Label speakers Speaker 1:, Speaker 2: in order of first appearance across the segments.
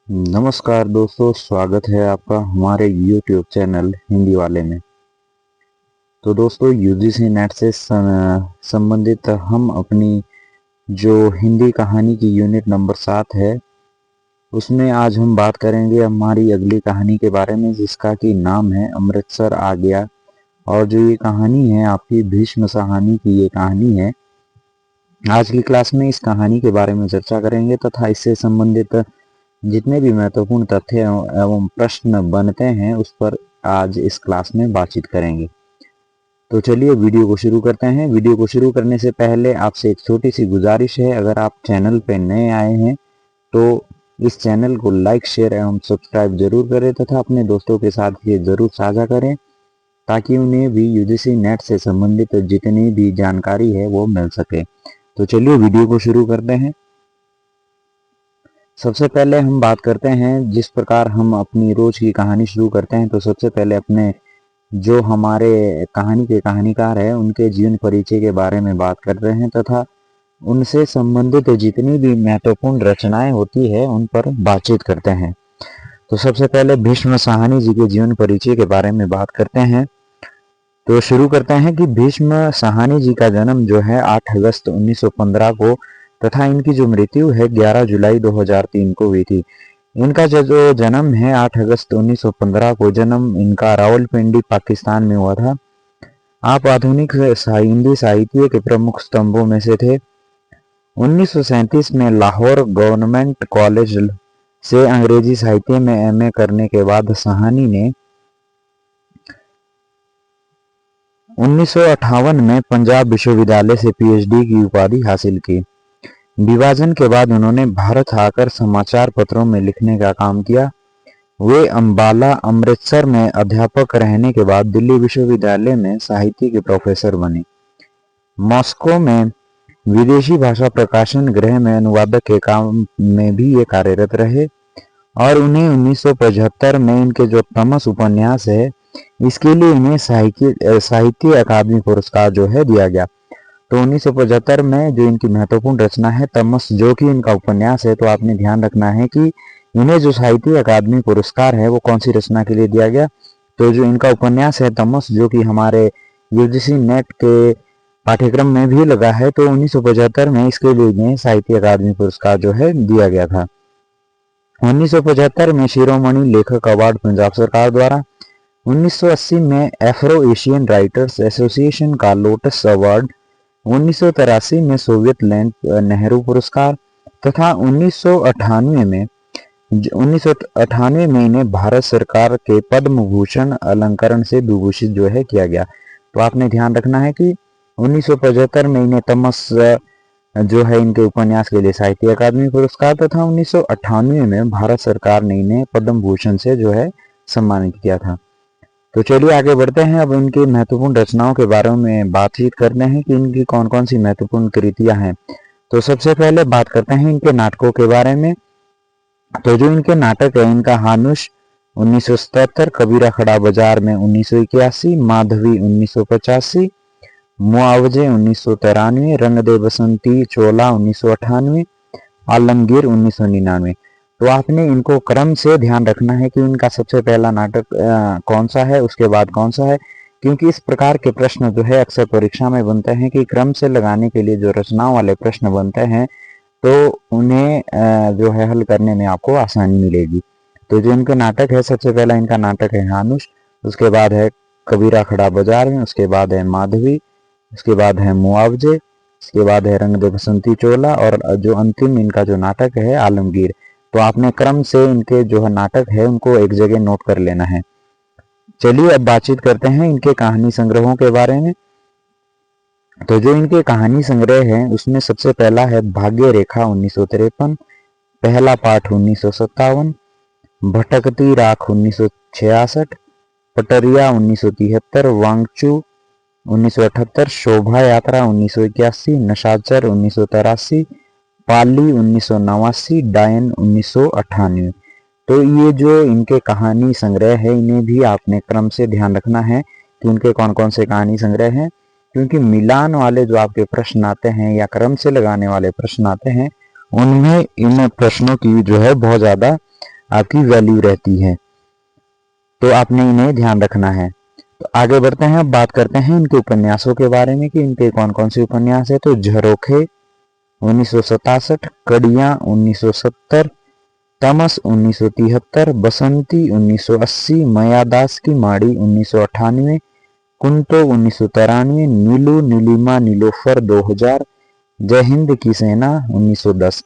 Speaker 1: नमस्कार दोस्तों, स्वागत है आपका हमारे YouTube चैनल हिंदी वाले में। तो दोस्तों, यूजीसी नेट से संबंधित हम अपनी जो हिंदी कहानी की यूनिट नंबर 7 है, उसमें आज हम बात करेंगे हमारी अगली कहानी के बारे में, जिसका कि नाम है अमृतसर आ गया। और जो ये कहानी है आपकी भीष्म साहनी की ये कहानी है। आज की क्लास में इस कहानी के बारे में चर्चा करेंगे तथा इससे संबंधित जितने भी महत्वपूर्ण तथ्य एवं प्रश्न बनते हैं उस पर आज इस क्लास में बातचीत करेंगे। तो चलिए वीडियो को शुरू करते हैं। वीडियो को शुरू करने से पहले आपसे एक छोटी सी गुजारिश है, अगर आप चैनल पर नए आए हैं तो इस चैनल को लाइक, शेयर एवं सब्सक्राइब जरूर करें तथा अपने दोस्तों के साथ ये जरूर साझा करें ताकि उन्हें भी यूजीसी नेट से संबंधित जितनी भी जानकारी है वो मिल सके। तो चलिए वीडियो को शुरू करते हैं। सबसे पहले हम बात करते हैं, जिस प्रकार हम अपनी रोज की कहानी शुरू करते हैं, तो सबसे पहले अपने जो हमारे कहानी के कहानीकार है उनके जीवन परिचय के बारे में बात कर रहे हैं तथा उनसे संबंधित जितनी भी महत्वपूर्ण रचनाएं होती है उन पर बातचीत करते हैं। तो सबसे पहले भीष्म साहनी जी के जीवन परिचय के बारे में बात करते हैं। तो शुरू करते हैं कि भीष्म साहनी जी का जन्म जो है 8 अगस्त 1915 को तथा इनकी जो मृत्यु है 11 जुलाई 2003 को हुई थी। इनका जो जन्म है 8 अगस्त 1915 को, जन्म इनका रावलपिंडी पाकिस्तान में हुआ था। आप आधुनिक हिंदी साहित्य के प्रमुख स्तंभों में से थे। 1937 में लाहौर गवर्नमेंट कॉलेज से अंग्रेजी साहित्य में एमए करने के बाद साहनी ने 1958 में पंजाब विश्वविद्यालय से पीएचडी की उपाधि हासिल की। विभाजन के बाद उन्होंने भारत आकर समाचार पत्रों में लिखने का काम किया। वे अंबाला, अमृतसर में अध्यापक रहने के बाद दिल्ली विश्वविद्यालय में साहित्य के प्रोफेसर बने। मॉस्को में विदेशी भाषा प्रकाशन गृह में अनुवादक के काम में भी ये कार्यरत रहे और उन्हें 1975 में इनके जो तमस उपन्यास है इसके लिए इन्हें साहित्य अकादमी पुरस्कार जो है दिया गया। तो 1975 में जो इनकी महत्वपूर्ण रचना है तमस, जो कि इनका उपन्यास है, तो आपने ध्यान रखना है कि इन्हें जो साहित्य अकादमी पुरस्कार है वो कौन सी रचना के लिए दिया गया। तो जो इनका उपन्यास है तमस, जो कि हमारे यूजीसी नेट के पाठ्यक्रम में भी लगा है, तो 1975 में इसके लिए इन्हें साहित्य अकादमी पुरस्कार जो है दिया गया था। 1975 में शिरोमणि लेखक अवार्ड पंजाब सरकार द्वारा, 1980 में एफ्रो एशियन राइटर्स एसोसिएशन का लोटस अवार्ड, 1983 में सोवियत लैंड नेहरू पुरस्कार तथा 1998 में इन्हें भारत सरकार के पद्म भूषण अलंकरण से विभूषित जो है किया गया। तो आपने ध्यान रखना है कि 1975 में इन्हें तमस जो है इनके उपन्यास के लिए साहित्य अकादमी पुरस्कार तथा 1998 में भारत सरकार ने इन्हें पद्म भूषण से जो है सम्मानित किया था। तो चलिए आगे बढ़ते हैं। अब इनकी महत्वपूर्ण रचनाओं के बारे में बातचीत करते हैं कि इनकी कौन कौन सी महत्वपूर्ण कृतियां हैं। तो सबसे पहले बात करते हैं इनके नाटकों के बारे में। तो जो इनके नाटक है, इनका हानुश 1977, कबीरा खड़ा बाजार में 1981, माधवी 1985, मुआवजे 1993, रंग दे बसंती चोला 1998, आलमगीर 1999। तो आपने इनको क्रम से ध्यान रखना है कि इनका सबसे पहला नाटक कौन सा है, उसके बाद कौन सा है, क्योंकि इस प्रकार के प्रश्न जो है अक्सर परीक्षा में बनते हैं कि क्रम से लगाने के लिए जो रचनाओं वाले प्रश्न बनते हैं तो उन्हें जो है हल करने में आपको आसानी मिलेगी। तो जो इनके नाटक है, सबसे पहला इनका नाटक है हानुश, उसके बाद है कबीरा खड़ा बाजार में, उसके बाद है माधवी, उसके बाद है मुआवजे, उसके बाद है रंग दे बसंती चोला और जो अंतिम इनका जो नाटक है आलमगीर। तो आपने क्रम से इनके जो है नाटक है उनको एक जगह नोट कर लेना है। चलिए अब बातचीत करते हैं इनके कहानी संग्रहों के बारे में। तो जो इनके कहानी संग्रह है उसमें सबसे पहला है भाग्य रेखा 1953, पहला पाठ 1957, भटकती राख 1966, पटरिया 1973, वांगचू 1978, शोभा यात्रा 1981, नशाचर 1983, पाली 1989, डायन 1998। तो ये जो इनके कहानी संग्रह है इन्हें भी आपने क्रम से ध्यान रखना है कि इनके कौन कौन से कहानी संग्रह हैं, क्योंकि मिलान वाले जो आपके प्रश्न आते हैं या क्रम से लगाने वाले प्रश्न आते हैं उनमें इन प्रश्नों की जो है बहुत ज़्यादा आपकी वैल्यू रहती है, तो आपने इन्हें ध्यान रखना है। तो आगे बढ़ते हैं, अब बात करते हैं इनके उपन्यासों के बारे में कि इनके कौन कौन से उपन्यास है। तो झरोखे 1967, कड़ियां 1970, तमस 1973, बसंती 1980, मयादास की माड़ी 1998, कुंतो 1993, नीलू नीलिमा नीलोफर 2000, जय हिंद की सेना 1910।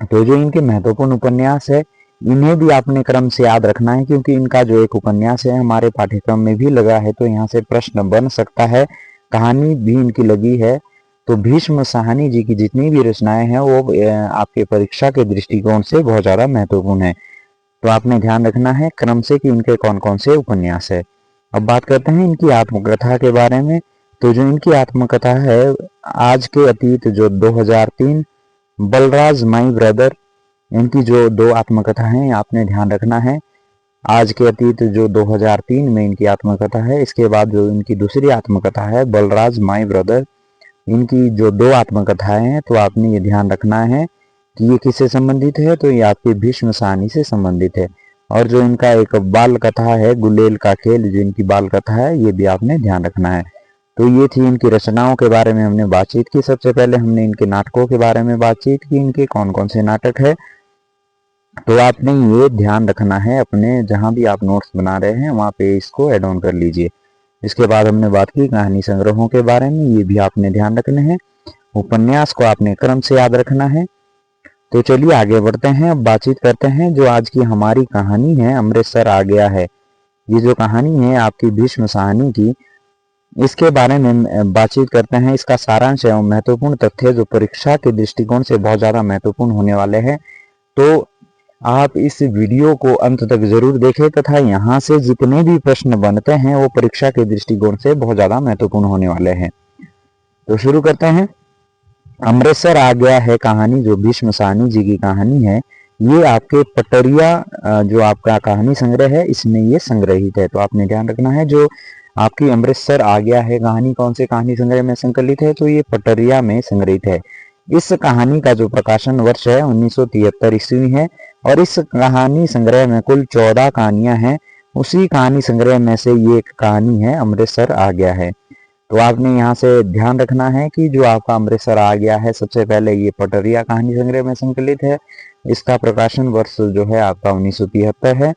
Speaker 1: तो जो इनके महत्वपूर्ण उपन्यास है इन्हें भी आपने क्रम से याद रखना है, क्योंकि इनका जो एक उपन्यास है हमारे पाठ्यक्रम में भी लगा है, तो यहाँ से प्रश्न बन सकता है। कहानी भी इनकी लगी है। तो भीष्म साहनी जी की जितनी भी रचनाएं हैं वो आपके परीक्षा के दृष्टिकोण से बहुत ज्यादा महत्वपूर्ण है। तो आपने ध्यान रखना है क्रम से कि इनके कौन कौन से उपन्यास है। अब बात करते हैं इनकी आत्मकथा के बारे में। तो जो इनकी आत्मकथा है, आज के अतीत जो 2003, बलराज माई ब्रदर, इनकी जो दो आत्मकथा हैं आपने ध्यान रखना है। आज के अतीत जो 2003 में इनकी आत्मकथा है, इसके बाद जो इनकी दूसरी आत्मकथा है बलराज माई ब्रदर, इनकी जो दो आत्मकथाएं हैं तो आपने ये ध्यान रखना है कि ये किससे संबंधित है। तो ये आपके भीष्म साहनी से संबंधित है। और जो इनका एक बाल कथा है गुलेल का खेल, जो इनकी बाल कथा है, ये भी आपने ध्यान रखना है। तो ये थी इनकी रचनाओं के बारे में हमने बातचीत की। सबसे पहले हमने इनके नाटकों के बारे में बातचीत की, इनके कौन कौन से नाटक है। तो आपने ये ध्यान रखना है, अपने जहां भी आप नोट्स बना रहे हैं वहां पे इसको ऐड ऑन कर लीजिए। इसके बाद हमने बात की कहानी संग्रहों के बारे में, ये भी आपने ध्यान रखने हैं। उपन्यास को आपने क्रम से याद रखना है। तो चलिए आगे बढ़ते हैं, अब बातचीत करते हैं जो आज की हमारी कहानी है अमृतसर आ गया है। ये जो कहानी है आपकी भीष्म साहनी की, इसके बारे में बातचीत करते हैं। इसका सारांश एवं महत्वपूर्ण तथ्य जो परीक्षा के दृष्टिकोण से बहुत ज्यादा महत्वपूर्ण होने वाले हैं। तो आप इस वीडियो को अंत तक जरूर देखें तथा यहाँ से जितने भी प्रश्न बनते हैं वो परीक्षा के दृष्टिकोण से बहुत ज्यादा महत्वपूर्ण होने वाले हैं। तो शुरू करते हैं। अमृतसर आ गया है कहानी जो भीष्म साहनी जी की कहानी है, ये आपके पटरिया जो आपका कहानी संग्रह है इसमें ये संग्रहित है। तो आपने ध्यान रखना है जो आपकी अमृतसर आ गया है कहानी कौन से कहानी संग्रह में संकलित है, तो ये पटरिया में संग्रहित है। इस कहानी का जो प्रकाशन वर्ष है 1973 ईस्वी है और इस कहानी संग्रह में कुल 14 कहानियां हैं। उसी कहानी संग्रह में से ये एक कहानी है अमृतसर आ गया है। तो आपने यहाँ से ध्यान रखना है कि जो आपका अमृतसर आ गया है सबसे पहले ये पटरिया कहानी संग्रह में संकलित है। इसका प्रकाशन वर्ष जो है आपका 1973 है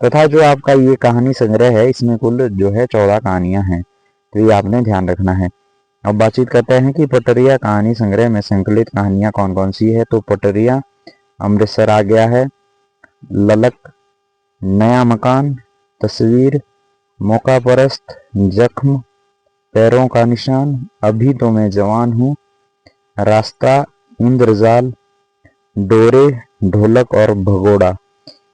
Speaker 1: तथा जो आपका ये कहानी संग्रह है इसमें कुल जो है 14 कहानियां हैं। तो ये आपने ध्यान रखना है। अब बातचीत करते हैं कि पटरिया कहानी संग्रह में संकलित कहानियां कौन कौन सी है। तो पटरिया, अमृतसर आ गया है, ललक, नया मकान, तस्वीर, मौका परस्त, जख्म, पैरों का निशान, अभी तो मैं जवान हूँ, रास्ता, इंद्रजाल, डोरे, ढोलक और भगोड़ा,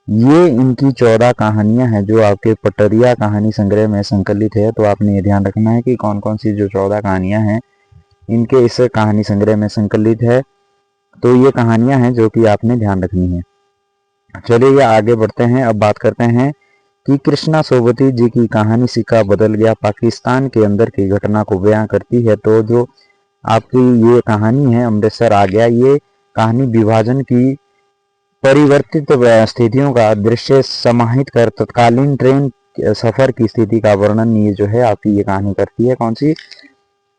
Speaker 1: ये इनकी 14 कहानियां हैं जो आपके पटरिया कहानी संग्रह में संकलित है। तो आपने ये ध्यान रखना है कि कौन कौन सी जो 14 कहानियां हैं इनके इस कहानी संग्रह में संकलित है। तो ये कहानियां हैं जो कि आपने ध्यान रखनी है। चलिए आगे बढ़ते हैं, अब बात करते हैं कि कृष्णा सोबती जी की कहानी सिक्का बदल गया पाकिस्तान के अंदर की घटना को बयां करती है। तो जो आपकी ये कहानी है अमृतसर आ गया, ये कहानी विभाजन की परिवर्तित स्थितियों का दृश्य समाहित कर तत्कालीन ट्रेन सफर की स्थिति का वर्णन ये जो है आपकी ये कहानी करती है। कौन सी?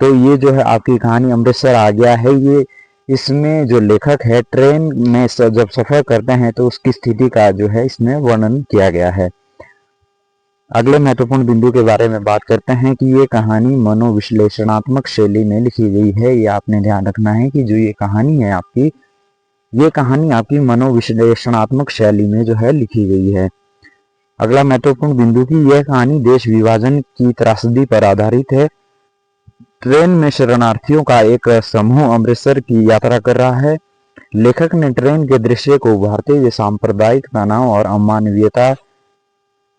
Speaker 1: तो ये जो है आपकी कहानी अमृतसर आ गया है, ये इसमें जो लेखक है ट्रेन में जब सफर करते हैं तो उसकी स्थिति का जो है इसमें वर्णन किया गया है। अगले महत्वपूर्ण बिंदु के बारे में बात करते हैं कि ये कहानी मनोविश्लेषणात्मक शैली में लिखी गई है। ये आपने ध्यान रखना है कि जो ये कहानी है आपकी, ये कहानी आपकी मनोविश्लेषणात्मक शैली में जो है लिखी गई है। अगला महत्वपूर्ण बिंदु की यह कहानी देश विभाजन की त्रासदी पर आधारित है। ट्रेन में शरणार्थियों का एक समूह अमृतसर की यात्रा कर रहा है। लेखक ने ट्रेन के दृश्य को उभारते हुए सांप्रदायिक तनाव और अमानवीयता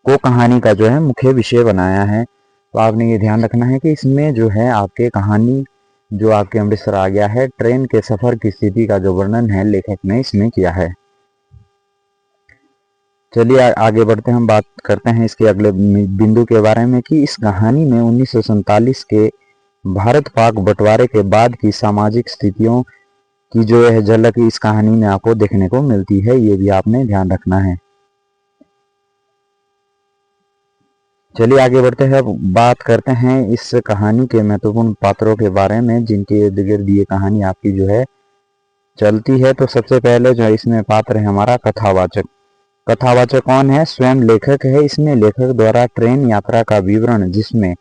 Speaker 1: को कहानी का जो है मुख्य विषय बनाया है। तो आपने ये ध्यान रखना है कि इसमें जो है आपके कहानी जो आपके अमृतसर आ गया है ट्रेन के सफर की स्थिति का जो वर्णन है लेखक ने इसमें किया है। चलिए आगे बढ़ते हैं, हम बात करते हैं इसके अगले बिंदु के बारे में कि इस कहानी में 1947 के भारत पाक बंटवारे के बाद की सामाजिक स्थितियों की जो है झलक इस कहानी में आपको देखने को मिलती है। ये भी आपने ध्यान रखना है। चलिए आगे बढ़ते हैं, अब बात करते हैं इस कहानी के महत्वपूर्ण पात्रों के बारे में जिनके इर्द गिर्द ये कहानी आपकी जो है चलती है। तो सबसे पहले जो इसमें पात्र है हमारा कथावाचक। कथावाचक कौन है? स्वयं लेखक है। इसमें लेखक द्वारा ट्रेन यात्रा का विवरण, जिसमें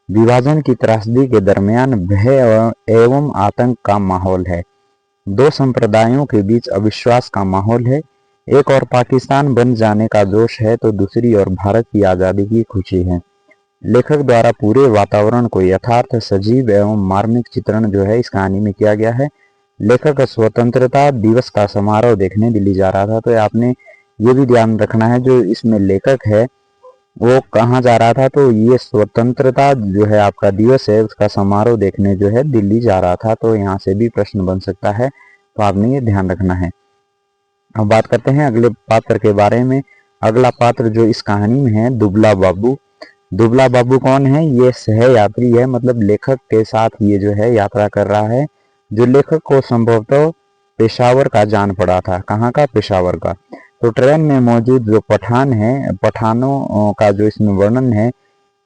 Speaker 1: विभाजन की त्रासदी के दरमियान भय एवं आतंक का माहौल है, दो संप्रदायों के बीच अविश्वास का माहौल है, एक और पाकिस्तान बन जाने का जोश है तो दूसरी ओर भारत की आज़ादी की खुशी है। लेखक द्वारा पूरे वातावरण को यथार्थ, सजीव एवं मार्मिक चित्रण जो है इस कहानी में किया गया है। लेखक स्वतंत्रता दिवस का समारोह देखने दिल्ली जा रहा था, तो आपने ये भी ध्यान रखना है जो इसमें लेखक है वो कहाँ जा रहा था, तो ये स्वतंत्रता जो है आपका दिवस है उसका समारोह देखने जो है दिल्ली जा रहा था। तो यहाँ से भी प्रश्न बन सकता है, तो आपने ये ध्यान रखना है। अब बात करते हैं अगले पात्र के बारे में। अगला पात्र जो इस कहानी में है, दुबला बाबू। दुबला बाबू कौन है? ये सह यात्री है, मतलब लेखक के साथ ये जो है यात्रा कर रहा है, जो लेखक को संभवतः पेशावर का जान पड़ा था। कहाँ का? पेशावर का। तो ट्रेन में मौजूद जो पठान है, पठानों का जो इसमें वर्णन है,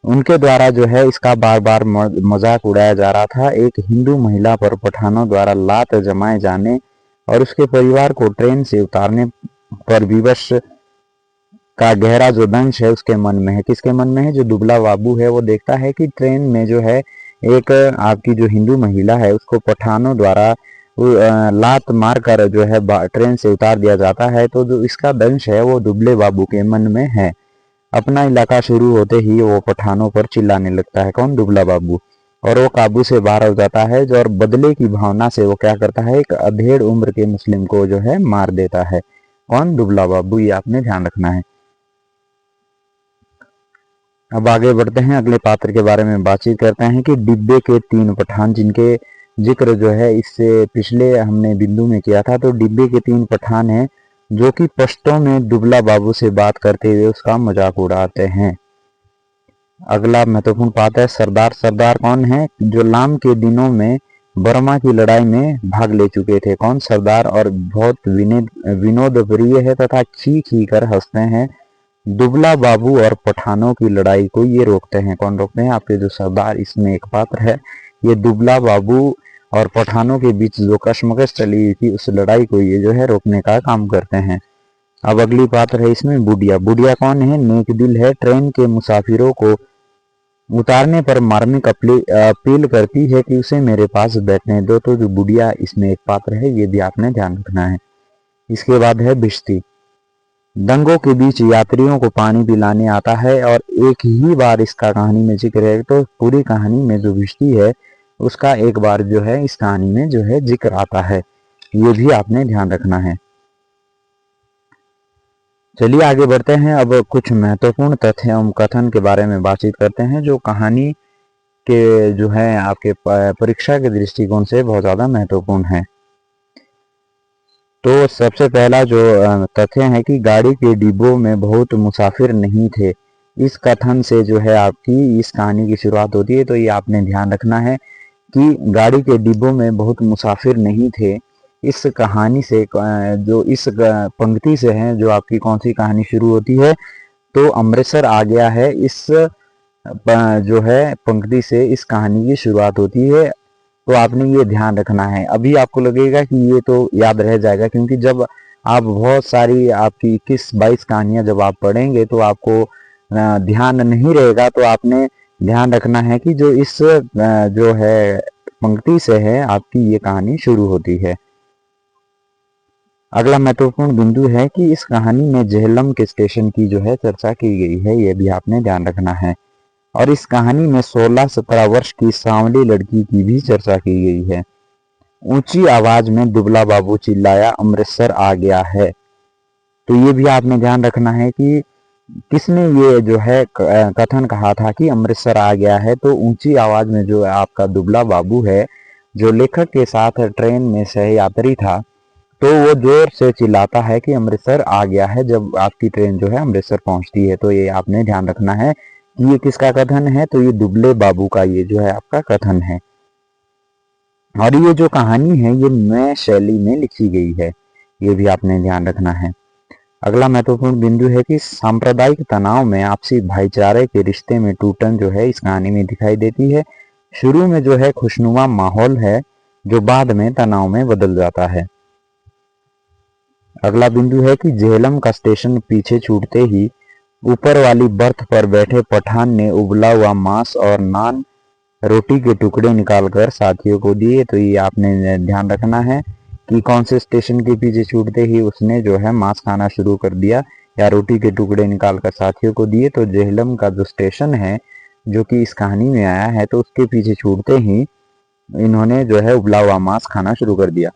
Speaker 1: उनके द्वारा जो है इसका बार बार मजाक उड़ाया जा रहा था। एक हिंदू महिला पर पठानों द्वारा लात जमाए जाने और उसके परिवार को ट्रेन से उतारने पर विवश का गहरा जो दंश है उसके मन में है। किसके मन में है? जो दुबला बाबू है वो देखता है कि ट्रेन में जो है एक आपकी जो हिंदू महिला है उसको पठानों द्वारा लात मार कर जो है ट्रेन से उतार दिया जाता है। तो जो इसका दंश है वो दुबले बाबू के मन में है। अपना इलाका शुरू होते ही वो पठानों पर चिल्लाने लगता है। कौन? दुबला बाबू। और वो काबू से बाहर हो जाता है जो, और बदले की भावना से वो क्या करता है, एक अधेड़ उम्र के मुस्लिम को जो है मार देता है। कौन? दुबला बाबू। ये आपने ध्यान रखना है। अब आगे बढ़ते हैं, अगले पात्र के बारे में बातचीत करते हैं कि डिब्बे के तीन पठान, जिनके जिक्र जो है इससे पिछले हमने बिंदु में किया था। तो डिब्बे के तीन पठान हैं जो कि पश्तो में दुबला बाबू से बात करते हुए उसका मजाक उड़ाते हैं। अगला महत्वपूर्ण पात्र है सरदार। सरदार कौन है? जो लाम के दिनों में बर्मा की लड़ाई में भाग ले चुके थे। कौन? सरदार। और बहुत विनोद प्रिय है तथा खी खी कर हंसते हैं। दुबला बाबू और पठानों की लड़ाई को ये रोकते हैं। कौन रोकते हैं? आपके जो सरदार इसमें एक पात्र है, ये दुबला बाबू और पठानों के बीच जो कशमकश चली हुई थी उस लड़ाई को ये जो है रोकने का काम करते हैं। अब अगली पात्र है इसमें बुढ़िया। बुढ़िया कौन है? नेक दिल है। ट्रेन के मुसाफिरों को उतारने पर मार्मिक अपील करती है कि उसे मेरे पास बैठने दो। तो जो बुढ़िया इसमें एक पात्र है ये भी आपने ध्यान रखना है। इसके बाद है भिश्ती। दंगों के बीच यात्रियों को पानी पिलाने आता है और एक ही बार इसका कहानी में जिक्र है। तो पूरी कहानी में जो भिश्ती है उसका एक बार जो है इस कहानी में जो है जिक्र आता है, ये भी आपने ध्यान रखना है। चलिए आगे बढ़ते हैं, अब कुछ महत्वपूर्ण तथ्य एवं कथन के बारे में बातचीत करते हैं जो कहानी के जो है आपके परीक्षा के दृष्टिकोण से बहुत ज्यादा महत्वपूर्ण है। तो सबसे पहला जो तथ्य है कि गाड़ी के डिब्बों में बहुत मुसाफिर नहीं थे। इस कथन से जो है आपकी इस कहानी की शुरुआत होती है। तो ये आपने ध्यान रखना है कि गाड़ी के डिब्बों में बहुत मुसाफिर नहीं थे। इस कहानी से जो इस पंक्ति से है जो आपकी कौन सी कहानी शुरू होती है, तो अमृतसर आ गया है। इस जो है पंक्ति से इस कहानी की शुरुआत होती है। तो आपने ये ध्यान रखना है। अभी आपको लगेगा कि ये तो याद रह जाएगा, क्योंकि जब आप बहुत सारी आपकी 21-22 कहानियां जब आप पढ़ेंगे तो आपको ध्यान नहीं रहेगा। तो आपने ध्यान रखना है कि जो इस जो है पंक्ति से है आपकी ये कहानी शुरू होती है। अगला महत्वपूर्ण बिंदु है कि इस कहानी में जेहलम के स्टेशन की जो है चर्चा की गई है, ये भी आपने ध्यान रखना है। और इस कहानी में 16-17 वर्ष की सांवली लड़की की भी चर्चा की गई है। ऊंची आवाज में दुबला बाबू चिल्लाया, अमृतसर आ गया है। तो ये भी आपने ध्यान रखना है कि किसने ये जो है कथन कहा था कि अमृतसर आ गया है। तो ऊंची आवाज में जो आपका दुबला बाबू है जो लेखक के साथ ट्रेन में सहयात्री था, तो वो जोर से चिल्लाता है कि अमृतसर आ गया है जब आपकी ट्रेन जो है अमृतसर पहुंचती है। तो ये आपने ध्यान रखना है कि ये किसका कथन है, तो ये दुबले बाबू का ये जो है आपका कथन है। और ये जो कहानी है ये नए शैली में लिखी गई है, ये भी आपने ध्यान रखना है। अगला महत्वपूर्ण बिंदु है कि सांप्रदायिक तनाव में आपसी भाईचारे के रिश्ते में टूटन जो है इस कहानी में दिखाई देती है। शुरू में जो है खुशनुमा माहौल है जो बाद में तनाव में बदल जाता है। अगला बिंदु है कि झेलम का स्टेशन पीछे छूटते ही ऊपर वाली बर्थ पर बैठे पठान ने उबला हुआ मांस और नान रोटी के टुकड़े निकालकर साथियों को दिए। तो ये आपने ध्यान रखना है कि कौन से स्टेशन के पीछे छूटते ही उसने जो है मांस खाना शुरू कर दिया या रोटी के टुकड़े निकालकर साथियों को दिए। तो झेलम का जो स्टेशन है जो कि इस कहानी में आया है, तो उसके पीछे छूटते ही इन्होंने जो है उबला हुआ मांस खाना शुरू कर दिया।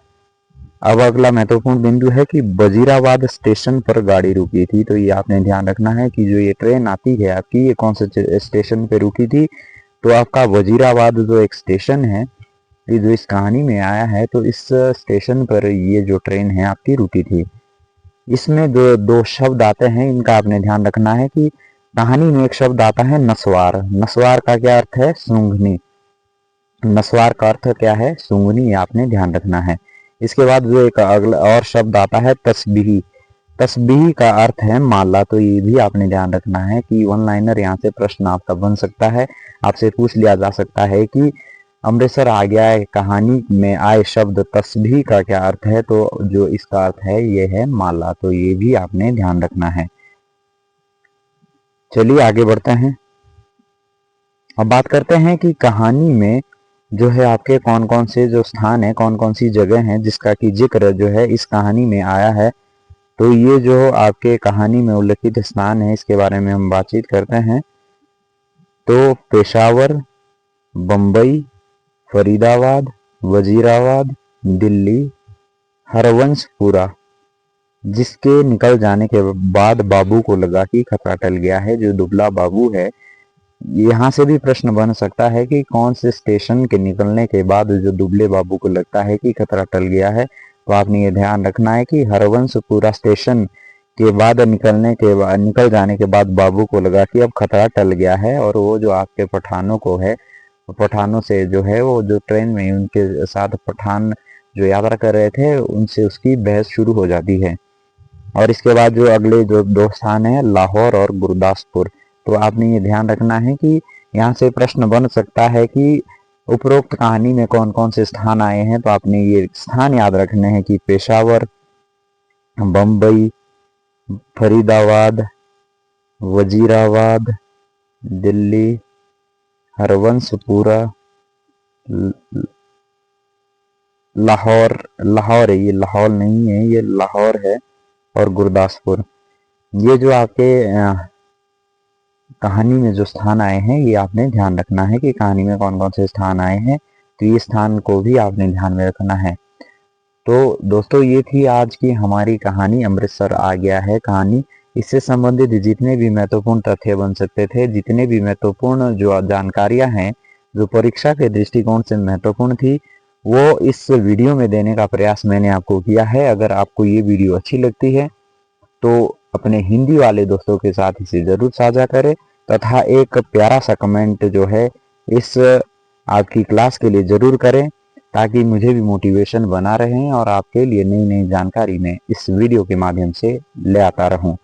Speaker 1: अब अगला महत्वपूर्ण बिंदु है कि वजीराबाद स्टेशन पर गाड़ी रुकी थी। तो ये आपने ध्यान रखना है कि जो ये ट्रेन आती है आपकी, ये कौन से स्टेशन पे रुकी थी। तो आपका वजीराबाद जो एक स्टेशन है, ये जो इस कहानी में आया है, तो इस स्टेशन पर ये जो ट्रेन है आपकी रुकी थी। इसमें जो दो शब्द आते हैं इनका आपने ध्यान रखना है कि कहानी में एक शब्द आता है नस्वार। नस्वार का क्या अर्थ है? सूंघनी। नस्वार का अर्थ क्या है? सूंघनी। आपने ध्यान रखना है। इसके बाद जो एक अगला और शब्द आता है तस्बीही। तस्बीही का अर्थ है माला। तो ये भी आपने ध्यान रखना है कि वन लाइनर यहाँ से प्रश्न आपका बन सकता है। आपसे पूछ लिया जा सकता है कि अमृतसर आ गया है कहानी में आए शब्द तस्बीह का क्या अर्थ है। तो जो इसका अर्थ है ये है माला। तो ये भी आपने ध्यान रखना है। चलिए आगे बढ़ते हैं। अब बात करते हैं कि कहानी में जो है आपके कौन कौन से जो स्थान है, कौन कौन सी जगह हैं जिसका कि जिक्र जो है इस कहानी में आया है। तो ये जो आपके कहानी में उल्लिखित स्थान है इसके बारे में हम बातचीत करते हैं। तो पेशावर, बम्बई, फरीदाबाद, वजीराबाद, दिल्ली, हरवंशपुरा। जिसके निकल जाने के बाद बाबू को लगा कि खतरा टल गया है। जो दुबला बाबू है, यहाँ से भी प्रश्न बन सकता है कि कौन से स्टेशन के निकलने के बाद जो दुबले बाबू को लगता है कि खतरा टल गया है। तो आपने ये ध्यान रखना है कि हरवंशपुरा स्टेशन के बाद निकल जाने के बाद बाबू को लगा कि अब खतरा टल गया है, और वो जो आपके पठानों को है, पठानों से जो है वो जो ट्रेन में उनके साथ पठान जो यात्रा कर रहे थे उनसे उसकी बहस शुरू हो जाती है। और इसके बाद जो अगले जो दो स्थान है लाहौर और गुरदासपुर। तो आपने ये ध्यान रखना है कि यहाँ से प्रश्न बन सकता है कि उपरोक्त कहानी में कौन कौन से स्थान आए हैं। तो आपने ये स्थान याद रखने हैं कि पेशावर, बम्बई, फरीदाबाद, वजीराबाद, दिल्ली, हरवंशपुरा, लाहौर। लाहौर है, ये लाहौर नहीं है, ये लाहौर है, और गुरदासपुर। ये जो आपके कहानी में जो स्थान आए हैं ये आपने ध्यान रखना है कि कहानी में कौन कौन से स्थान आए हैं। तो ये स्थान को भी आपने ध्यान में रखना है। तो दोस्तों ये थी आज की हमारी कहानी अमृतसर आ गया है कहानी। इससे संबंधित जितने भी महत्वपूर्ण तथ्य बन सकते थे, जितने भी महत्वपूर्ण जो जानकारियां हैं जो परीक्षा के दृष्टिकोण से महत्वपूर्ण थी, वो इस वीडियो में देने का प्रयास मैंने आपको किया है। अगर आपको ये वीडियो अच्छी लगती है तो अपने हिंदी वाले दोस्तों के साथ इसे जरूर साझा करें, तथा एक प्यारा सा कमेंट जो है इस आपकी क्लास के लिए जरूर करें, ताकि मुझे भी मोटिवेशन बना रहे और आपके लिए नई नई जानकारी मैं इस वीडियो के माध्यम से ले आता रहूं।